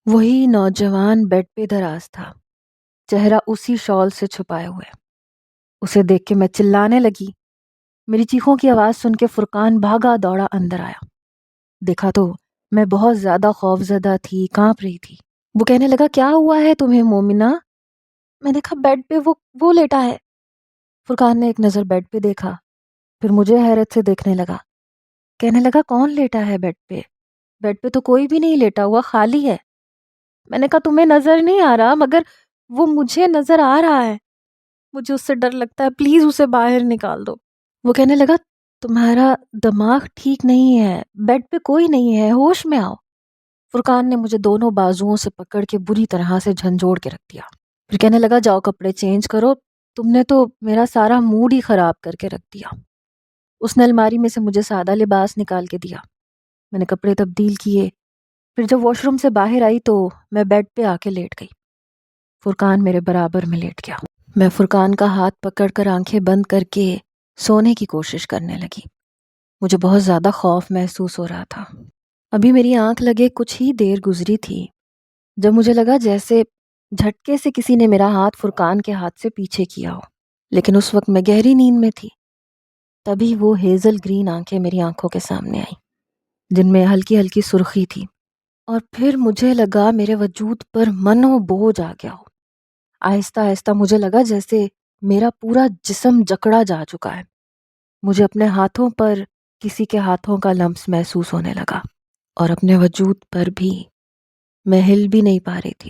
وہی نوجوان بیڈ پہ دراز تھا، چہرہ اسی شال سے چھپائے ہوئے۔ اسے دیکھ کے میں چلانے لگی۔ میری چیخوں کی آواز سن کے فرقان بھاگا دوڑا اندر آیا۔ دیکھا تو میں بہت زیادہ خوفزدہ تھی، کانپ رہی تھی۔ وہ کہنے لگا، کیا ہوا ہے تمہیں مومنہ؟ میں نے کہا بیڈ پہ وہ لیٹا ہے۔ فرقان نے ایک نظر بیڈ پہ دیکھا، پھر مجھے حیرت سے دیکھنے لگا۔ کہنے لگا، کون لیٹا ہے بیڈ پہ؟ بیڈ پہ تو کوئی بھی نہیں لیٹا ہوا، خالی ہے۔ میں نے کہا تمہیں نظر نہیں آ رہا، مگر وہ مجھے نظر آ رہا ہے۔ مجھے اس سے ڈر لگتا ہے، پلیز اسے باہر نکال دو۔ وہ کہنے لگا، تمہارا دماغ ٹھیک نہیں ہے، بیڈ پہ کوئی نہیں ہے، ہوش میں آؤ۔ فرقان نے مجھے دونوں بازوؤں سے پکڑ کے بری طرح سے جھنجھوڑ کے رکھ دیا۔ پھر کہنے لگا، جاؤ کپڑے چینج کرو، تم نے تو میرا سارا موڈ ہی خراب کر کے رکھ دیا۔ اس نے الماری میں سے مجھے سادہ لباس نکال کے دیا۔ میں نے کپڑے تبدیل کیے، پھر جب واش روم سے باہر آئی تو میں بیڈ پہ آ کے لیٹ گئی۔ فرقان میرے برابر میں لیٹ گیا۔ میں فرقان کا ہاتھ پکڑ کر آنکھیں بند کر کے سونے کی کوشش کرنے لگی۔ مجھے بہت زیادہ خوف محسوس ہو رہا تھا۔ ابھی میری آنکھ لگے کچھ ہی دیر گزری تھی جب مجھے لگا جیسے جھٹکے سے کسی نے میرا ہاتھ فرقان کے ہاتھ سے پیچھے کیا ہو، لیکن اس وقت میں گہری نیند میں تھی۔ تبھی وہ ہیزل گرین آنکھیں میری آنکھوں کے سامنے آئیں، جن میں ہلکی ہلکی سرخی تھی، اور پھر مجھے لگا میرے وجود پر منو بوجھ آ گیا ہو۔ آہستہ آہستہ مجھے لگا جیسے میرا پورا جسم جکڑا جا چکا ہے۔ مجھے اپنے ہاتھوں پر کسی کے ہاتھوں کا لمس محسوس ہونے لگا، اور اپنے وجود پر بھی۔ میں ہل بھی نہیں پا رہی تھی۔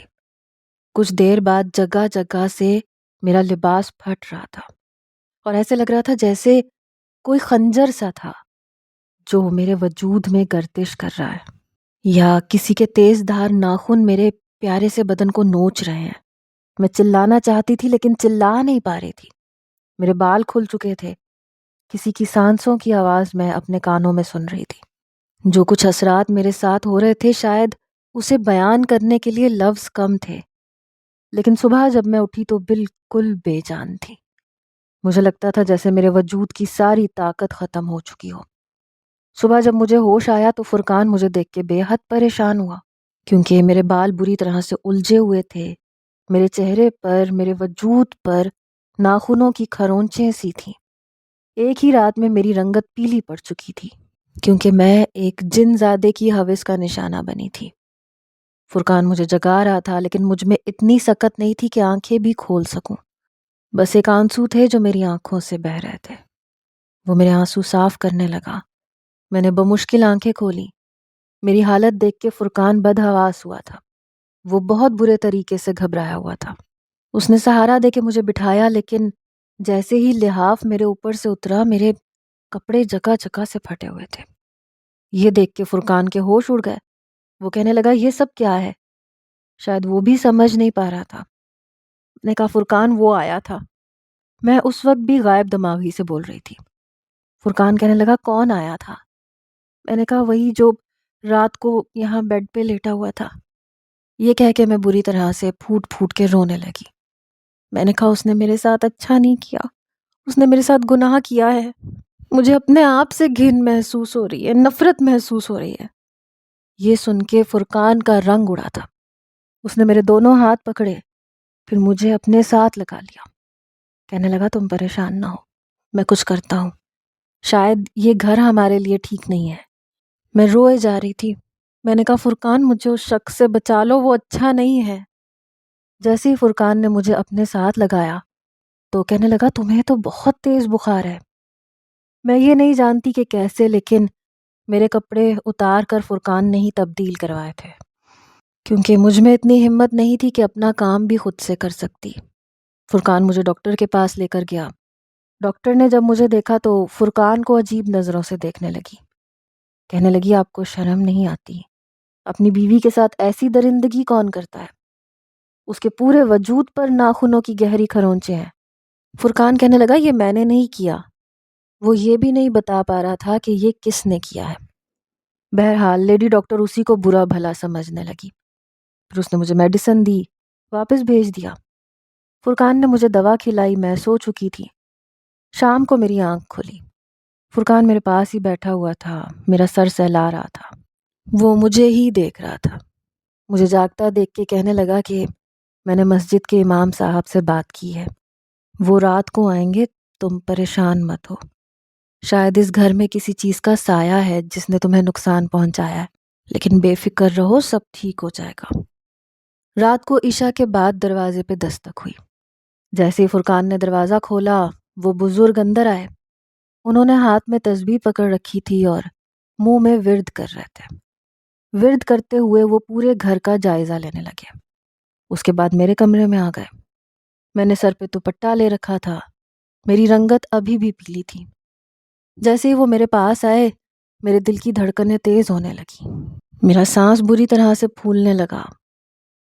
کچھ دیر بعد جگہ جگہ سے میرا لباس پھٹ رہا تھا، اور ایسے لگ رہا تھا جیسے کوئی خنجر سا تھا جو میرے وجود میں گردش کر رہا ہے، یا کسی کے تیز دھار ناخن میرے پیارے سے بدن کو نوچ رہے ہیں۔ میں چلانا چاہتی تھی لیکن چلا نہیں پا رہی تھی۔ میرے بال کھل چکے تھے۔ کسی کی سانسوں کی آواز میں اپنے کانوں میں سن رہی تھی۔ جو کچھ اثرات میرے ساتھ ہو رہے تھے شاید اسے بیان کرنے کے لیے لفظ کم تھے، لیکن صبح جب میں اٹھی تو بالکل بے جان تھی۔ مجھے لگتا تھا جیسے میرے وجود کی ساری طاقت ختم ہو چکی ہو۔ صبح جب مجھے ہوش آیا تو فرقان مجھے دیکھ کے بے حد پریشان ہوا، کیونکہ میرے بال بری طرح سے الجھے ہوئے تھے۔ میرے چہرے پر، میرے وجود پر ناخنوں کی کھرونچیں سی تھیں۔ ایک ہی رات میں میری رنگت پیلی پڑ چکی تھی، کیونکہ میں ایک جن زادے کی ہوس کا نشانہ بنی تھی۔ فرقان مجھے جگا رہا تھا، لیکن مجھ میں اتنی سکت نہیں تھی کہ آنکھیں بھی کھول سکوں۔ بس ایک آنسو تھے جو میری آنکھوں سے بہہ رہے تھے۔ وہ میرے آنسو صاف کرنے لگا۔ میں نے بمشکل آنکھیں کھولی۔ میری حالت دیکھ کے فرقان بدحواس ہوا تھا۔ وہ بہت برے طریقے سے گھبرایا ہوا تھا۔ اس نے سہارا دے کے مجھے بٹھایا، لیکن جیسے ہی لحاف میرے اوپر سے اترا میرے کپڑے جگہ جگہ سے پھٹے ہوئے تھے۔ یہ دیکھ کے فرقان کے ہوش اڑ گئے۔ وہ کہنے لگا، یہ سب کیا ہے؟ شاید وہ بھی سمجھ نہیں پا رہا تھا۔ میں نے کہا، فرقان وہ آیا تھا۔ میں اس وقت بھی غائب دماغی سے بول رہی تھی۔ فرقان کہنے لگا، کون آیا تھا؟ میں نے کہا، وہی جو رات کو یہاں بیڈ پہ لیٹا ہوا تھا۔ یہ کہہ کے میں بری طرح سے پھوٹ پھوٹ کے رونے لگی۔ میں نے کہا، اس نے میرے ساتھ اچھا نہیں کیا، اس نے میرے ساتھ گناہ کیا ہے۔ مجھے اپنے آپ سے گھن محسوس ہو رہی ہے، نفرت محسوس ہو رہی ہے۔ یہ سن کے فرقان کا رنگ اڑا تھا۔ اس نے میرے دونوں ہاتھ پکڑے، پھر مجھے اپنے ساتھ لگا لیا۔ کہنے لگا، تم پریشان نہ ہو، میں کچھ کرتا ہوں۔ شاید یہ گھر ہمارے لیے ٹھیک نہیں ہے۔ میں روئے جا رہی تھی۔ میں نے کہا، فرقان مجھے اس شخص سے بچا لو، وہ اچھا نہیں ہے۔ جیسے ہی فرقان نے مجھے اپنے ساتھ لگایا تو کہنے لگا، تمہیں تو بہت تیز بخار ہے۔ میں یہ نہیں جانتی کہ کیسے، لیکن میرے کپڑے اتار کر فرقان نے ہی تبدیل کروائے تھے، کیونکہ مجھ میں اتنی ہمت نہیں تھی کہ اپنا کام بھی خود سے کر سکتی۔ فرقان مجھے ڈاکٹر کے پاس لے کر گیا۔ ڈاکٹر نے جب مجھے دیکھا تو فرقان کو عجیب نظروں سے دیکھنے لگی۔ کہنے لگی، آپ کو شرم نہیں آتی؟ اپنی بیوی کے ساتھ ایسی درندگی کون کرتا ہے؟ اس کے پورے وجود پر ناخنوں کی گہری کھرونچیں ہیں۔ فرقان کہنے لگا، یہ میں نے نہیں کیا۔ وہ یہ بھی نہیں بتا پا رہا تھا کہ یہ کس نے کیا ہے۔ بہرحال لیڈی ڈاکٹر اسی کو برا بھلا سمجھنے لگی۔ پھر اس نے مجھے میڈیسن دی، واپس بھیج دیا۔ فرقان نے مجھے دوا کھلائی، میں سو چکی تھی۔ شام کو میری آنکھ کھلی۔ فرقان میرے پاس ہی بیٹھا ہوا تھا، میرا سر سہلا رہا تھا۔ وہ مجھے ہی دیکھ رہا تھا۔ مجھے جاگتا دیکھ کے کہنے لگا کہ میں نے مسجد کے امام صاحب سے بات کی ہے، وہ رات کو آئیں گے، تم پریشان مت ہو، شاید اس گھر میں کسی چیز کا سایہ ہے جس نے تمہیں نقصان پہنچایا ہے، لیکن بے فکر رہو، سب ٹھیک ہو جائے گا۔ رات کو عشاء کے بعد دروازے پہ دستک ہوئی۔ جیسے ہی فرقان نے دروازہ کھولا وہ بزرگ اندر آئے۔ انہوں نے ہاتھ میں تسبیح پکڑ رکھی تھی اور منہ میں ورد کر رہے تھے۔ ورد کرتے ہوئے وہ پورے گھر کا جائزہ لینے لگے۔ اس کے بعد میرے کمرے میں آ گئے۔ میں نے سر پہ دوپٹہ لے رکھا تھا، میری رنگت ابھی بھی پیلی تھی۔ جیسے ہی وہ میرے پاس آئے میرے دل کی دھڑکنیں تیز ہونے لگی، میرا سانس بری طرح سے پھولنے لگا۔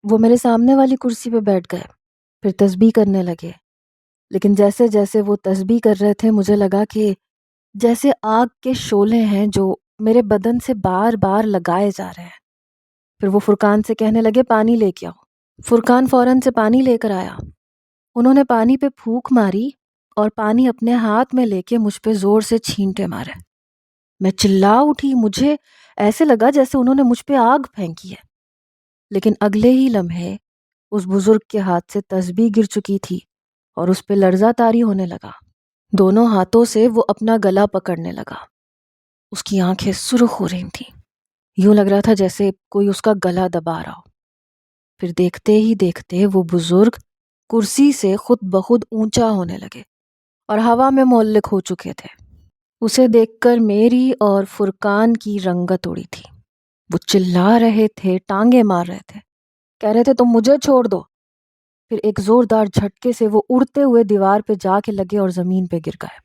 وہ میرے سامنے والی کرسی پہ بیٹھ گئے، پھر تسبیح کرنے لگے، لیکن جیسے جیسے وہ تسبیح کر رہے تھے مجھے لگا کہ جیسے آگ کے شعلے ہیں جو میرے بدن سے بار بار لگائے جا رہے ہیں۔ پھر وہ فرقان سے کہنے لگے پانی لے کے آؤ۔ فرقان فوراً سے پانی لے کر آیا۔ انہوں نے پانی پہ پھونک ماری اور پانی اپنے ہاتھ میں لے کے مجھ پہ زور سے چھینٹے مارے۔ میں چلا اٹھی، مجھے ایسے لگا جیسے انہوں نے مجھ پہ آگ پھینکی ہے، لیکن اگلے ہی لمحے اس بزرگ کے ہاتھ سے تسبیح گر چکی تھی اور اس پہ لرزہ طاری ہونے لگا۔ دونوں ہاتھوں سے وہ اپنا گلا پکڑنے لگا۔ اس کی آنکھیں سرخ ہو رہی تھیں، یوں لگ رہا تھا جیسے کوئی اس کا گلا دبا رہا ہو۔ پھر دیکھتے ہی دیکھتے وہ بزرگ کرسی سے خود بخود اونچا ہونے لگے اور ہوا میں معلق ہو چکے تھے۔ اسے دیکھ کر میری اور فرقان کی رنگت اڑی تھی۔ وہ چلا رہے تھے، ٹانگیں مار رہے تھے، کہہ رہے تھے تم مجھے چھوڑ دو۔ پھر ایک زوردار جھٹکے سے وہ اڑتے ہوئے دیوار پہ جا کے لگے اور زمین پہ گر گئے۔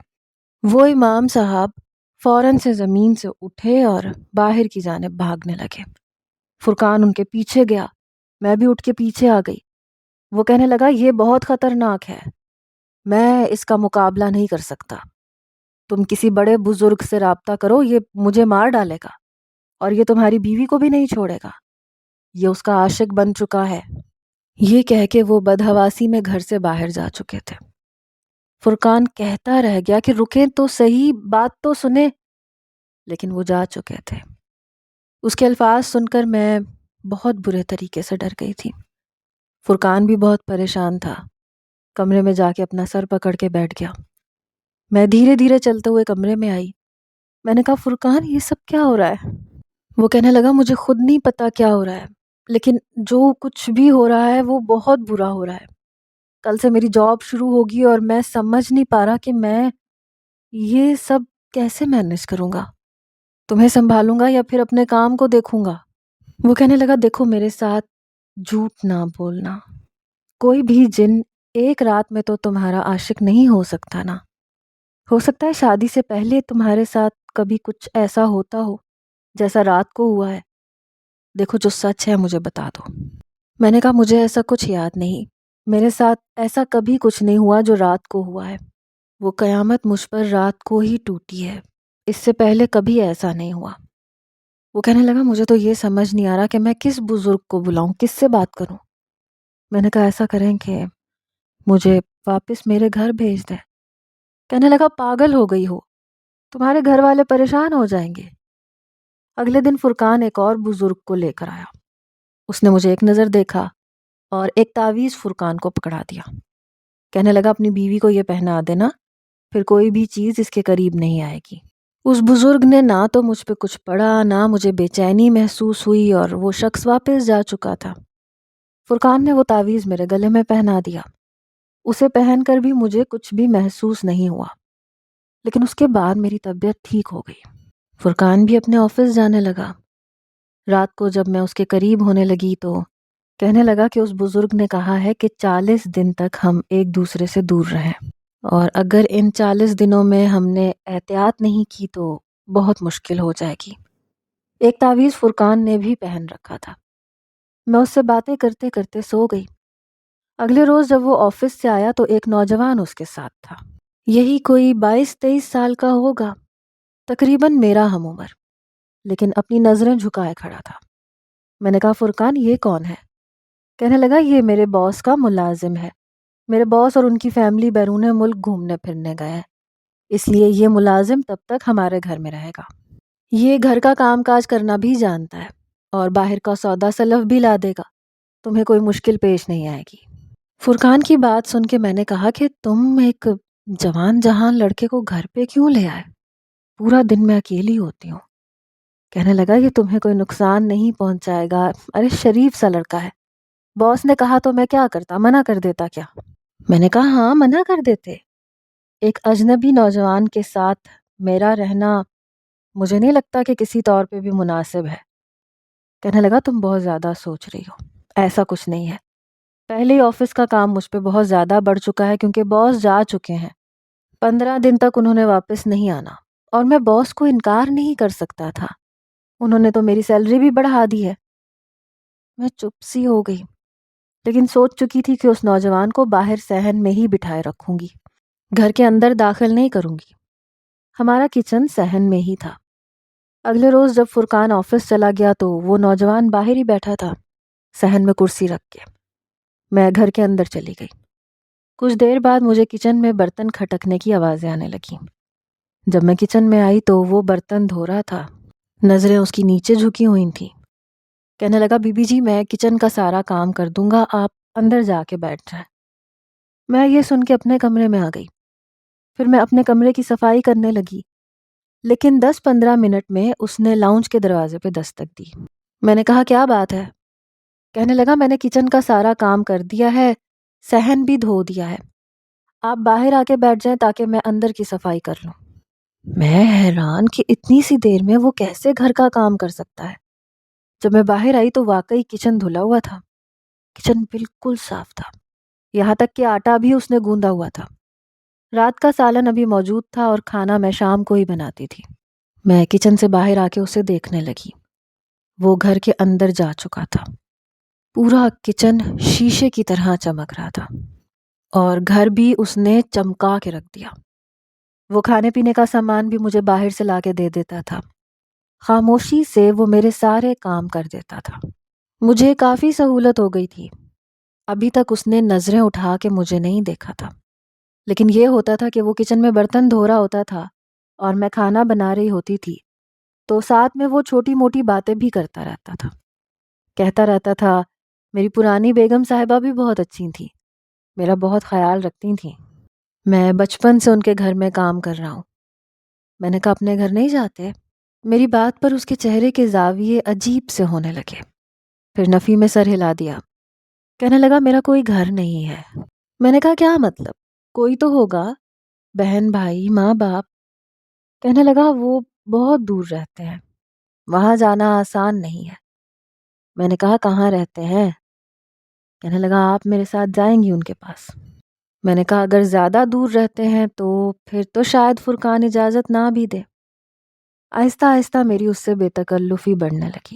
وہ امام صاحب فوراً سے زمین سے اٹھے اور باہر کی جانب بھاگنے لگے۔ فرقان ان کے پیچھے گیا، میں بھی اٹھ کے پیچھے آ گئی۔ وہ کہنے لگا یہ بہت خطرناک ہے، میں اس کا مقابلہ نہیں کر سکتا، تم کسی بڑے بزرگ سے رابطہ کرو، یہ مجھے مار ڈالے گا اور یہ تمہاری بیوی کو بھی نہیں چھوڑے گا، یہ اس کا عاشق بن چکا ہے۔ یہ کہہ کے وہ بدحواسی میں گھر سے باہر جا چکے تھے۔ فرقان کہتا رہ گیا کہ رکیں تو صحیح، بات تو سنیں، لیکن وہ جا چکے تھے۔ اس کے الفاظ سن کر میں بہت برے طریقے سے ڈر گئی تھی۔ فرقان بھی بہت پریشان تھا، کمرے میں جا کے اپنا سر پکڑ کے بیٹھ گیا۔ میں دھیرے دھیرے چلتے ہوئے کمرے میں آئی۔ میں نے کہا فرقان یہ سب کیا ہو رہا ہے؟ وہ کہنے لگا مجھے خود نہیں پتا کیا ہو رہا ہے، لیکن جو کچھ بھی ہو رہا ہے وہ بہت برا ہو رہا ہے۔ کل سے میری جاب شروع ہوگی اور میں سمجھ نہیں پا رہا کہ میں یہ سب کیسے مینیج کروں گا، تمہیں سنبھالوں گا یا پھر اپنے کام کو دیکھوں گا۔ وہ کہنے لگا دیکھو میرے ساتھ جھوٹ نہ بولنا، کوئی بھی جن ایک رات میں تو تمہارا عاشق نہیں ہو سکتا نا، ہو سکتا ہے شادی سے پہلے تمہارے ساتھ کبھی کچھ ایسا ہوتا ہو جیسا رات کو ہوا ہے، دیکھو جو سچ ہے مجھے بتا دو۔ میں نے کہا مجھے ایسا کچھ یاد نہیں، میرے ساتھ ایسا کبھی کچھ نہیں ہوا جو رات کو ہوا ہے، وہ قیامت مجھ پر رات کو ہی ٹوٹی ہے، اس سے پہلے کبھی ایسا نہیں ہوا۔ وہ کہنے لگا مجھے تو یہ سمجھ نہیں آ رہا کہ میں کس بزرگ کو بلاؤں، کس سے بات کروں۔ میں نے کہا ایسا کریں کہ مجھے واپس میرے گھر بھیج دیں۔ کہنے لگا پاگل ہو گئی ہو، تمہارے گھر والے پریشان ہو جائیں گے۔ اگلے دن فرقان ایک اور بزرگ کو لے کر آیا۔ اس نے مجھے ایک نظر دیکھا اور ایک تعویذ فرقان کو پکڑا دیا۔ کہنے لگا اپنی بیوی کو یہ پہنا دینا، پھر کوئی بھی چیز اس کے قریب نہیں آئے گی۔ اس بزرگ نے نہ تو مجھ پہ کچھ پڑا، نہ مجھے بے چینی محسوس ہوئی اور وہ شخص واپس جا چکا تھا۔ فرقان نے وہ تعویذ میرے گلے میں پہنا دیا۔ اسے پہن کر بھی مجھے کچھ بھی محسوس نہیں ہوا، لیکن اس کے بعد میری طبیعت ٹھیک ہو گئی۔ فرقان بھی اپنے آفس جانے لگا۔ رات کو جب میں اس کے قریب ہونے لگی تو کہنے لگا کہ اس بزرگ نے کہا ہے کہ 40 دن تک ہم ایک دوسرے سے دور رہیں، اور اگر ان 40 دنوں میں ہم نے احتیاط نہیں کی تو بہت مشکل ہو جائے گی۔ ایک تعویذ فرقان نے بھی پہن رکھا تھا۔ میں اس سے باتیں کرتے کرتے سو گئی۔ اگلے روز جب وہ آفس سے آیا تو ایک نوجوان اس کے ساتھ تھا، یہی کوئی 22-23 سال کا ہوگا، تقریباً میرا ہم عمر، لیکن اپنی نظریں جھکائے کھڑا تھا۔ میں نے کہا فرقان یہ کون ہے؟ کہنے لگا یہ میرے باس کا ملازم ہے، میرے باس اور ان کی فیملی بیرون ملک گھومنے پھرنے گئے ہیں، اس لیے یہ ملازم تب تک ہمارے گھر میں رہے گا۔ یہ گھر کا کام کاج کرنا بھی جانتا ہے اور باہر کا سودا سلف بھی لا دے گا، تمہیں کوئی مشکل پیش نہیں آئے گی۔ فرقان کی بات سن کے میں نے کہا کہ تم ایک جوان جہان لڑکے کو گھر پہ کیوں لے آئے؟ پورا دن میں اکیلی ہوتی ہوں۔ کہنے لگا یہ تمہیں کوئی نقصان نہیں پہنچائے گا، ارے شریف سا لڑکا ہے، باس نے کہا تو میں کیا کرتا، منع کر دیتا کیا؟ میں نے کہا ہاں منع کر دیتے، ایک اجنبی نوجوان کے ساتھ میرا رہنا مجھے نہیں لگتا کہ کسی طور پہ بھی مناسب ہے۔ کہنے لگا تم بہت زیادہ سوچ رہی ہو، ایسا کچھ نہیں ہے، پہلے ہی آفس کا کام مجھ پہ بہت زیادہ بڑھ چکا ہے کیونکہ باس جا چکے ہیں، 15 دن تک انہوں نے واپس نہیں آنا، اور میں باس کو انکار نہیں کر سکتا تھا، انہوں نے تو میری سیلری بھی بڑھا دی ہے۔ میں چپ سی ہو گئی، لیکن سوچ چکی تھی کہ اس نوجوان کو باہر صحن میں ہی بٹھائے رکھوں گی، گھر کے اندر داخل نہیں کروں گی۔ ہمارا کچن صحن میں ہی تھا۔ اگلے روز جب فرقان آفس چلا گیا تو وہ نوجوان باہر ہی بیٹھا تھا، صحن میں کرسی رکھ کے۔ میں گھر کے اندر چلی گئی۔ کچھ دیر بعد مجھے کچن میں برتن کھٹکنے کی آوازیں آنے لگیں۔ جب میں کچن میں آئی تو وہ برتن دھو رہا تھا، نظریں اس کی نیچے جھکی ہوئی تھیں۔ کہنے لگا بی بی جی میں کچن کا سارا کام کر دوں گا، آپ اندر جا کے بیٹھ جائیں۔ میں یہ سن کے اپنے کمرے میں آ گئی، پھر میں اپنے کمرے کی صفائی کرنے لگی، لیکن 10-15 منٹ میں اس نے لاؤنج کے دروازے پہ دستک دی۔ میں نے کہا کیا بات ہے؟ کہنے لگا میں نے کچن کا سارا کام کر دیا ہے، صحن بھی دھو دیا ہے، آپ باہر آ کے بیٹھ جائیں تاکہ میں اندر کی صفائی کر لوں۔ میں حیران کہ اتنی سی دیر میں وہ کیسے گھر کا کام کر سکتا ہے۔ جب میں باہر آئی تو واقعی کچن دھلا ہوا تھا، کچن بالکل صاف تھا، یہاں تک کہ آٹا بھی اس نے گوندا ہوا تھا۔ رات کا سالن ابھی موجود تھا اور کھانا میں شام کو ہی بناتی تھی۔ میں کچن سے باہر آ کے اسے دیکھنے لگی، وہ گھر کے اندر جا چکا تھا، پورا کچن شیشے کی طرح چمک رہا تھا، اور گھر بھی اس نے چمکا کے رکھ دیا۔ وہ کھانے پینے کا سامان بھی مجھے باہر سے لا کے دے دیتا تھا، خاموشی سے وہ میرے سارے کام کر دیتا تھا۔ مجھے کافی سہولت ہو گئی تھی، ابھی تک اس نے نظریں اٹھا کے مجھے نہیں دیکھا تھا، لیکن یہ ہوتا تھا کہ وہ کچن میں برتن دھو رہا ہوتا تھا اور میں کھانا بنا رہی ہوتی تھی، تو ساتھ میں وہ چھوٹی موٹی باتیں بھی کرتا رہتا تھا، کہتا رہتا تھا میری پرانی بیگم صاحبہ بھی بہت اچھی تھیں، میرا بہت خیال رکھتی تھیں، میں بچپن سے ان کے گھر میں کام کر رہا ہوں۔ میں نے کہا اپنے گھر نہیں جاتے؟ میری بات پر اس کے چہرے کے زاویے عجیب سے ہونے لگے، پھر نفی میں سر ہلا دیا، کہنے لگا میرا کوئی گھر نہیں ہے۔ میں نے کہا کیا مطلب؟ کوئی تو ہوگا، بہن بھائی ماں باپ۔ کہنے لگا وہ بہت دور رہتے ہیں، وہاں جانا آسان نہیں ہے۔ میں نے کہا کہاں رہتے ہیں؟ کہنے لگا آپ میرے ساتھ جائیں گی ان کے پاس۔ میں نے کہا اگر زیادہ دور رہتے ہیں تو پھر تو شاید فرقان اجازت نہ بھی دے۔ آہستہ آہستہ میری اس سے بے تکلفی بڑھنے لگی۔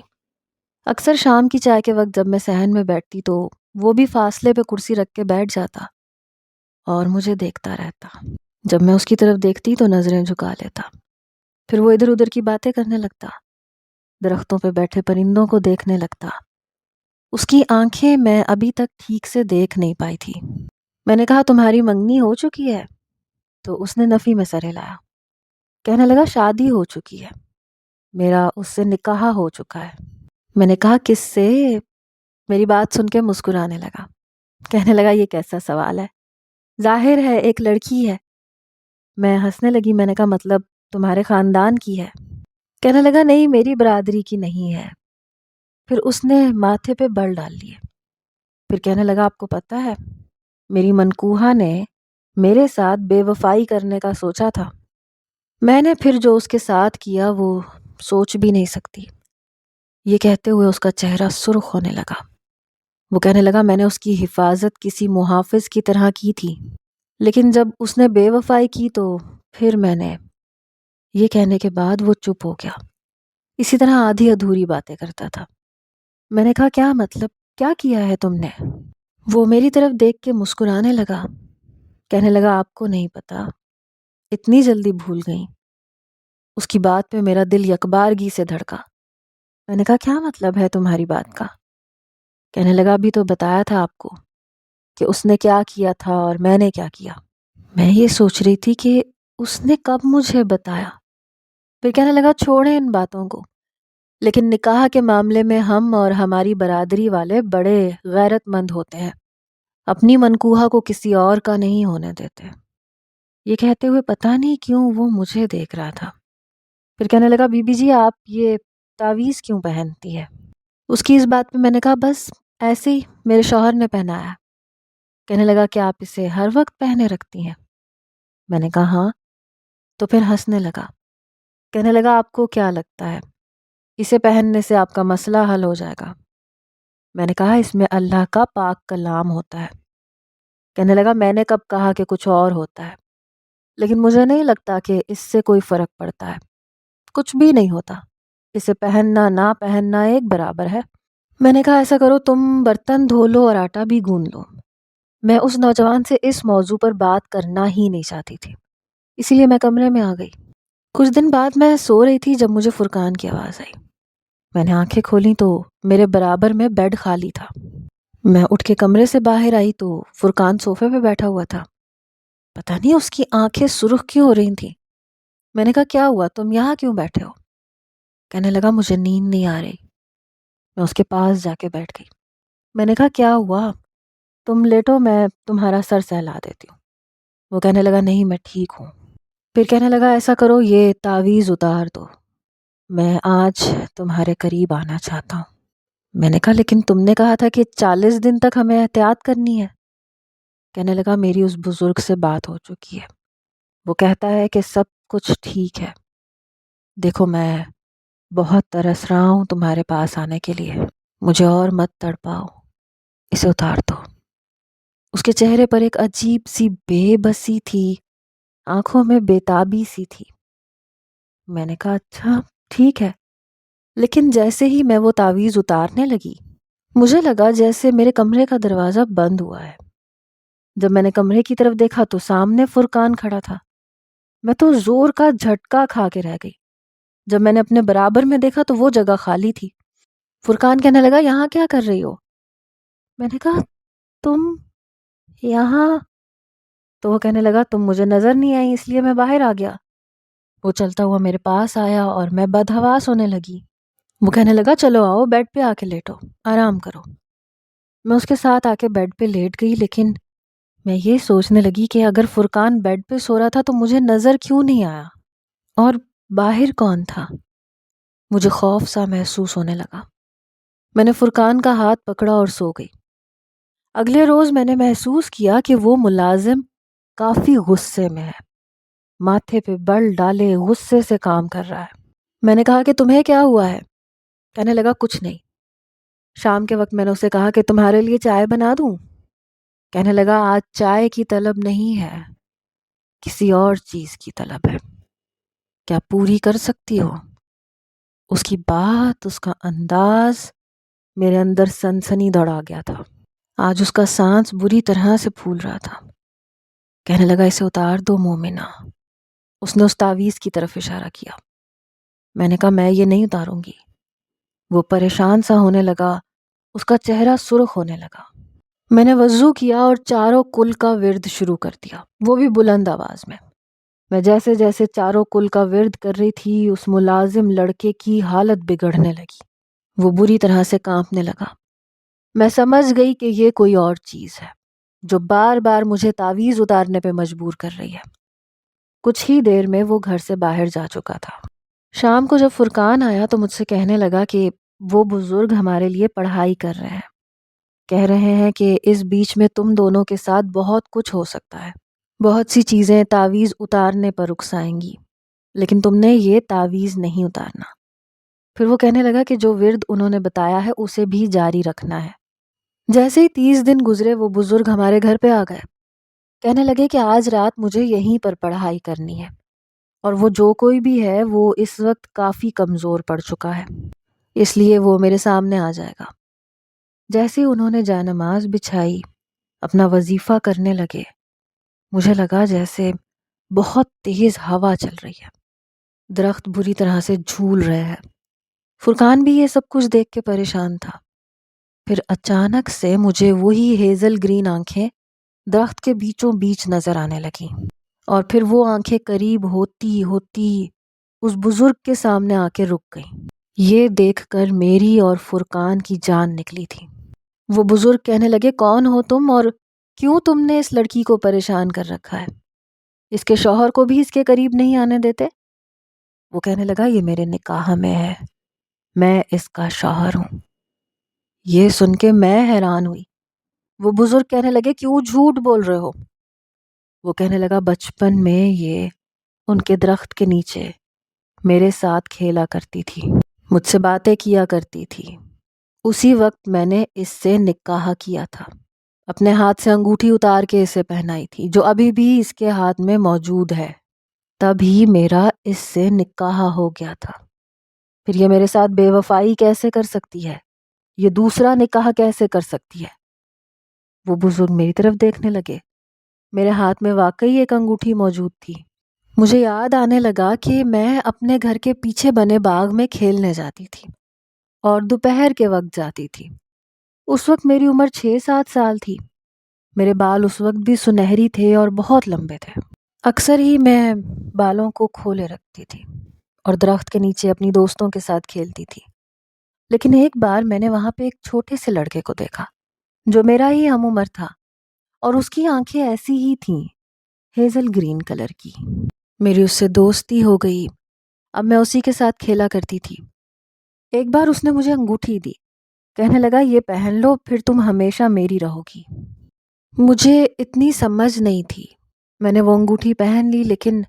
اکثر شام کی چائے کے وقت جب میں صحن میں بیٹھتی تو وہ بھی فاصلے پہ کرسی رکھ کے بیٹھ جاتا اور مجھے دیکھتا رہتا۔ جب میں اس کی طرف دیکھتی تو نظریں جھکا لیتا، پھر وہ ادھر ادھر کی باتیں کرنے لگتا، درختوں پہ بیٹھے پرندوں کو دیکھنے لگتا۔ اس کی آنکھیں میں ابھی تک ٹھیک سے دیکھ نہیں پائی تھی۔ میں نے کہا تمہاری منگنی ہو چکی ہے؟ تو اس نے نفی میں سر ہلایا، کہنے لگا شادی ہو چکی ہے، میرا اس سے نکاح ہو چکا ہے۔ میں نے کہا کس سے؟ میری بات سن کے مسکرانے لگا، کہنے لگا یہ کیسا سوال ہے، ظاہر ہے ایک لڑکی ہے۔ میں ہنسنے لگی، میں نے کہا مطلب تمہارے خاندان کی ہے؟ کہنے لگا نہیں میری برادری کی نہیں ہے۔ پھر اس نے ماتھے پہ بل ڈال لیے، پھر کہنے لگا آپ کو پتہ ہے میری منکوہا نے میرے ساتھ بے وفائی کرنے کا سوچا تھا، میں نے پھر جو اس کے ساتھ کیا وہ سوچ بھی نہیں سکتی۔ یہ کہتے ہوئے اس کا چہرہ سرخ ہونے لگا، وہ کہنے لگا میں نے اس کی حفاظت کسی محافظ کی طرح کی تھی، لیکن جب اس نے بے وفائی کی تو پھر میں نے۔ یہ کہنے کے بعد وہ چپ ہو گیا، اسی طرح آدھی ادھوری باتیں کرتا تھا۔ میں نے کہا کیا مطلب، کیا کیا ہے تم نے؟ وہ میری طرف دیکھ کے مسکرانے لگا، کہنے لگا آپ کو نہیں پتا، اتنی جلدی بھول گئی؟ اس کی بات پہ میرا دل یکبارگی سے دھڑکا۔ میں نے کہا کیا مطلب ہے تمہاری بات کا؟ کہنے لگا ابھی تو بتایا تھا آپ کو کہ اس نے کیا کیا تھا اور میں نے کیا کیا۔ میں یہ سوچ رہی تھی کہ اس نے کب مجھے بتایا، پھر کہنے لگا چھوڑیں ان باتوں کو، لیکن نکاح کے معاملے میں ہم اور ہماری برادری والے بڑے غیرت مند ہوتے ہیں، اپنی منکوحہ کو کسی اور کا نہیں ہونے دیتے۔ یہ کہتے ہوئے پتہ نہیں کیوں وہ مجھے دیکھ رہا تھا۔ پھر کہنے لگا بی بی جی آپ یہ تعویذ کیوں پہنتی ہے؟ اس کی اس بات پہ میں نے کہا بس ایسے ہی میرے شوہر نے پہنایا۔ کہنے لگا کہ آپ اسے ہر وقت پہنے رکھتی ہیں؟ میں نے کہا ہاں۔ تو پھر ہنسنے لگا، کہنے لگا آپ کو کیا لگتا ہے اسے پہننے سے آپ کا مسئلہ حل ہو جائے گا؟ میں نے کہا اس میں اللہ کا پاک کلام ہوتا ہے۔ کہنے لگا میں نے کب کہا کہ کچھ اور ہوتا ہے، لیکن مجھے نہیں لگتا کہ اس سے کوئی فرق پڑتا ہے، کچھ بھی نہیں ہوتا، اسے پہننا نہ پہننا ایک برابر ہے۔ میں نے کہا ایسا کرو تم برتن دھو لو اور آٹا بھی گوندھ لو۔ میں اس نوجوان سے اس موضوع پر بات کرنا ہی نہیں چاہتی تھی، اسی لیے میں کمرے میں آ گئی۔ کچھ دن بعد میں سو رہی تھی جب مجھے فرقان کی آواز آئی۔ میں نے آنکھیں کھولیں تو میرے برابر میں بیڈ خالی تھا۔ میں اٹھ کے کمرے سے باہر آئی تو فرقان صوفے پہ بیٹھا ہوا تھا۔ پتہ نہیں اس کی آنکھیں سرخ کیوں ہو رہی تھیں۔ میں نے کہا کیا ہوا، تم یہاں کیوں بیٹھے ہو؟ کہنے لگا مجھے نیند نہیں آ رہی۔ میں اس کے پاس جا کے بیٹھ گئی۔ میں نے کہا کیا ہوا، تم لیٹو میں تمہارا سر سہلا دیتی ہوں۔ وہ کہنے لگا نہیں میں ٹھیک ہوں۔ پھر کہنے لگا ایسا کرو یہ تعویذ اتار دو، میں آج تمہارے قریب آنا چاہتا ہوں۔ میں نے کہا لیکن تم نے کہا تھا کہ 40 دن تک ہمیں احتیاط کرنی ہے۔ کہنے لگا میری اس بزرگ سے بات ہو چکی ہے، وہ کہتا ہے کہ سب کچھ ٹھیک ہے۔ دیکھو میں بہت ترس رہا ہوں تمہارے پاس آنے کے لیے، مجھے اور مت تڑپاؤ، اسے اتار دو۔ اس کے چہرے پر ایک عجیب سی بے بسی تھی، آنکھوں میں بےتابی سی تھی۔ میں نے کہا اچھا ٹھیک ہے، لیکن جیسے ہی میں وہ تعویذ اتارنے لگی مجھے لگا جیسے میرے کمرے کا دروازہ بند ہوا ہے۔ جب میں نے کمرے کی طرف دیکھا تو سامنے فرقان کھڑا تھا۔ میں تو زور کا جھٹکا کھا کے رہ گئی۔ جب میں نے اپنے برابر میں دیکھا تو وہ جگہ خالی تھی۔ فرقان کہنے لگا یہاں کیا کر رہی ہو؟ میں نے کہا تم یہاں؟ تو وہ کہنے لگا تم مجھے نظر نہیں آئی اس لیے میں باہر آ گیا۔ وہ چلتا ہوا میرے پاس آیا اور میں بدحواس ہونے لگی۔ وہ کہنے لگا چلو آؤ بیڈ پہ آ کے لیٹو، آرام کرو۔ میں اس کے ساتھ آ کے بیڈ پہ لیٹ گئی، لیکن میں یہ سوچنے لگی کہ اگر فرقان بیڈ پہ سو رہا تھا تو مجھے نظر کیوں نہیں آیا، اور باہر کون تھا؟ مجھے خوف سا محسوس ہونے لگا۔ میں نے فرقان کا ہاتھ پکڑا اور سو گئی۔ اگلے روز میں نے محسوس کیا کہ وہ ملازم کافی غصے میں ہے، ماتھے پہ بل ڈالے غصے سے کام کر رہا ہے۔ میں نے کہا کہ تمہیں کیا ہوا ہے؟ کہنے لگا کچھ نہیں۔ شام کے وقت میں نے اسے کہا کہ تمہارے لیے چائے بنا دوں؟ کہنے لگا آج چائے کی طلب نہیں ہے، کسی اور چیز کی طلب ہے، کیا پوری کر سکتی ہو؟ اس کی بات، اس کا انداز میرے اندر سنسنی دوڑا گیا تھا۔ آج اس کا سانس بری طرح سے پھول رہا تھا۔ کہنے لگا اسے اتار دو مومنہ۔ اس نے اس تعویذ کی طرف اشارہ کیا۔ میں نے کہا میں یہ نہیں اتاروں گی۔ وہ پریشان سا ہونے لگا، اس کا چہرہ سرخ ہونے لگا۔ میں نے وضو کیا اور چاروں کل کا ورد شروع کر دیا، وہ بھی بلند آواز میں۔ میں جیسے جیسے چاروں کل کا ورد کر رہی تھی اس ملازم لڑکے کی حالت بگڑنے لگی، وہ بری طرح سے کانپنے لگا۔ میں سمجھ گئی کہ یہ کوئی اور چیز ہے جو بار بار مجھے تعویذ اتارنے پہ مجبور کر رہی ہے۔ کچھ ہی دیر میں وہ گھر سے باہر جا چکا تھا۔ شام کو جب فرقان آیا تو مجھ سے کہنے لگا کہ وہ بزرگ ہمارے لیے پڑھائی کر رہے ہیں، کہہ رہے ہیں کہ اس بیچ میں تم دونوں کے ساتھ بہت کچھ ہو سکتا ہے، بہت سی چیزیں تعویذ اتارنے پر رکسائیں گی، لیکن تم نے یہ تعویذ نہیں اتارنا۔ پھر وہ کہنے لگا کہ جو ورد انہوں نے بتایا ہے اسے بھی جاری رکھنا ہے۔ جیسے ہی 30 دن گزرے وہ بزرگ ہمارے گھر پہ آ گئے۔ کہنے لگے کہ آج رات مجھے یہیں پر پڑھائی کرنی ہے، اور وہ جو کوئی بھی ہے وہ اس وقت کافی کمزور پڑ چکا ہے، اس لیے وہ میرے سامنے آ جائے گا۔ جیسے انہوں نے جائے نماز بچھائی، اپنا وظیفہ کرنے لگے، مجھے لگا جیسے بہت تیز ہوا چل رہی ہے، درخت بری طرح سے جھول رہے ہیں۔ فرقان بھی یہ سب کچھ دیکھ کے پریشان تھا۔ پھر اچانک سے مجھے وہی ہیزل گرین آنکھیں درخت کے بیچوں بیچ نظر آنے لگیں، اور پھر وہ آنکھیں قریب ہوتی ہوتی اس بزرگ کے سامنے آ کے رک گئیں۔ یہ دیکھ کر میری اور فرقان کی جان نکلی تھی۔ وہ بزرگ کہنے لگے، کون ہو تم اور کیوں تم نے اس لڑکی کو پریشان کر رکھا ہے؟ اس کے شوہر کو بھی اس کے قریب نہیں آنے دیتے؟ وہ کہنے لگا، یہ میرے نکاح میں ہے، میں اس کا شوہر ہوں۔ یہ سن کے میں حیران ہوئی۔ وہ بزرگ کہنے لگے، کیوں جھوٹ بول رہے ہو؟ وہ کہنے لگا، بچپن میں یہ ان کے درخت کے نیچے میرے ساتھ کھیلا کرتی تھی، مجھ سے باتیں کیا کرتی تھی۔ اسی وقت میں نے اس سے نکاح کیا تھا، اپنے ہاتھ سے انگوٹھی اتار کے اسے پہنائی تھی، جو ابھی بھی اس کے ہاتھ میں موجود ہے۔ تبھی میرا اس سے نکاح ہو گیا تھا۔ پھر یہ میرے ساتھ بے وفائی کیسے کر سکتی ہے؟ یہ دوسرا نکاح کیسے کر سکتی ہے؟ وہ بزرگ میری طرف دیکھنے لگے۔ میرے ہاتھ میں واقعی ایک انگوٹھی موجود تھی۔ مجھے یاد آنے لگا کہ میں اپنے گھر کے پیچھے بنے باغ میں کھیلنے جاتی تھی اور دوپہر کے وقت جاتی تھی۔ اس وقت میری عمر 6-7 سال تھی۔ میرے بال اس وقت بھی سنہری تھے اور بہت لمبے تھے۔ اکثر ہی میں بالوں کو کھولے رکھتی تھی اور درخت کے نیچے اپنی دوستوں کے ساتھ کھیلتی تھی۔ لیکن ایک بار میں نے وہاں پہ ایک چھوٹے سے لڑکے کو دیکھا جو میرا ہی ہم عمر تھا، اور اس کی آنکھیں ایسی ہی تھیں، ہیزل گرین کلر کی۔ میری اس سے دوستی ہو گئی۔ اب میں اسی کے ساتھ کھیلا کرتی تھی۔ ایک بار اس نے مجھے انگوٹھی دی، کہنے لگا، یہ پہن لو، پھر تم ہمیشہ میری رہو گی۔ مجھے اتنی سمجھ نہیں تھی، میں نے وہ انگوٹھی پہن لی، لیکن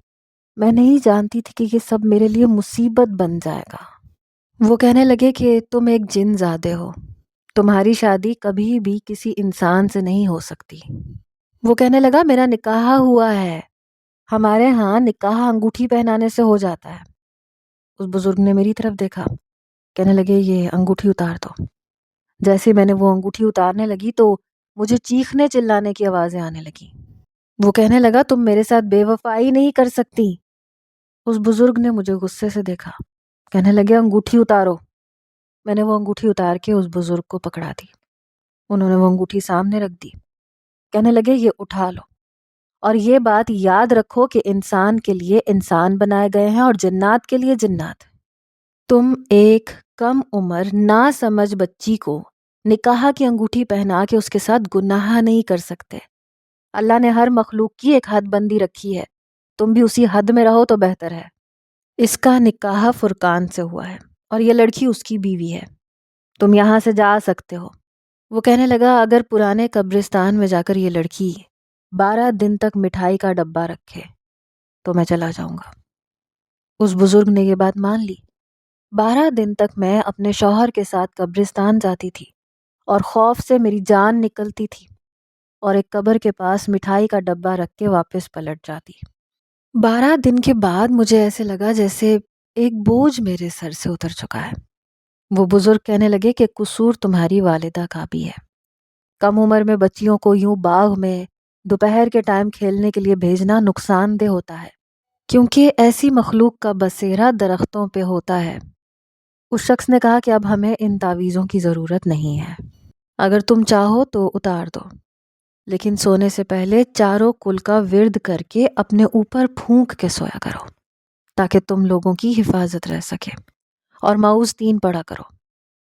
میں نہیں جانتی تھی کہ یہ سب میرے لیے مصیبت بن جائے گا۔ وہ کہنے لگے کہ تم ایک جن زادے ہو، تمہاری شادی کبھی بھی کسی انسان سے نہیں ہو سکتی۔ وہ کہنے لگا، میرا نکاح ہوا ہے، ہمارے ہاں نکاح انگوٹھی پہنانے سے ہو جاتا ہے۔ اس بزرگ نے میری طرف دیکھا، کہنے لگے، یہ انگوٹھی اتار دو۔ جیسے میں نے وہ انگوٹھی اتارنے لگی تو مجھے چیخنے چلانے کی آوازیں آنے لگی۔ وہ کہنے لگا، تم میرے ساتھ بے وفائی نہیں کر سکتی۔ اس بزرگ نے مجھے غصے سے دیکھا، کہنے لگے، انگوٹھی اتارو۔ میں نے وہ انگوٹھی اتار کے اس بزرگ کو پکڑا دی۔ انہوں نے وہ انگوٹھی سامنے رکھ دی، کہنے لگے، یہ اٹھا لو، اور یہ بات یاد رکھو کہ انسان کے لیے انسان بنائے گئے ہیں اور جنات کے لیے جنات۔ تم ایک کم عمر نا سمجھ بچی کو نکاح کی انگوٹھی پہنا کے اس کے ساتھ گناہ نہیں کر سکتے۔ اللہ نے ہر مخلوق کی ایک حد بندی رکھی ہے، تم بھی اسی حد میں رہو تو بہتر ہے۔ اس کا نکاح فرقان سے ہوا ہے اور یہ لڑکی اس کی بیوی ہے، تم یہاں سے جا سکتے ہو۔ وہ کہنے لگا، اگر پرانے قبرستان میں جا کر یہ لڑکی 12 دن تک مٹھائی کا ڈبہ رکھے تو میں چلا جاؤں گا۔ اس بزرگ نے یہ بات مان لی۔ 12 دن تک میں اپنے شوہر کے ساتھ قبرستان جاتی تھی اور خوف سے میری جان نکلتی تھی، اور ایک قبر کے پاس مٹھائی کا ڈبہ رکھ کے واپس پلٹ جاتی۔ 12 دن کے بعد مجھے ایسے لگا جیسے ایک بوجھ میرے سر سے اتر چکا ہے۔ وہ بزرگ کہنے لگے کہ قصور تمہاری والدہ کا بھی ہے۔ کم عمر میں بچیوں کو یوں باغ میں دوپہر کے ٹائم کھیلنے کے لیے بھیجنا نقصان دہ ہوتا ہے، کیونکہ ایسی مخلوق کا بسیرا درختوں پہ ہوتا ہے۔ اس شخص نے کہا کہ اب ہمیں ان تعویذوں کی ضرورت نہیں ہے، اگر تم چاہو تو اتار دو، لیکن سونے سے پہلے چاروں کل کا ورد کر کے اپنے اوپر پھونک کے سویا کرو تاکہ تم لوگوں کی حفاظت رہ سکے، اور معوذ 3 پڑھا کرو،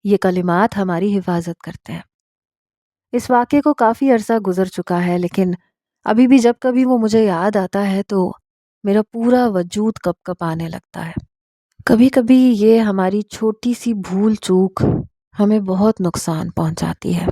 یہ کلمات ہماری حفاظت کرتے ہیں۔ اس واقعے کو کافی عرصہ گزر چکا ہے، لیکن ابھی بھی جب کبھی وہ مجھے یاد آتا ہے تو میرا پورا وجود کپ کپ آنے لگتا ہے۔ کبھی کبھی یہ ہماری چھوٹی سی بھول چوک ہمیں بہت نقصان پہنچاتی ہے۔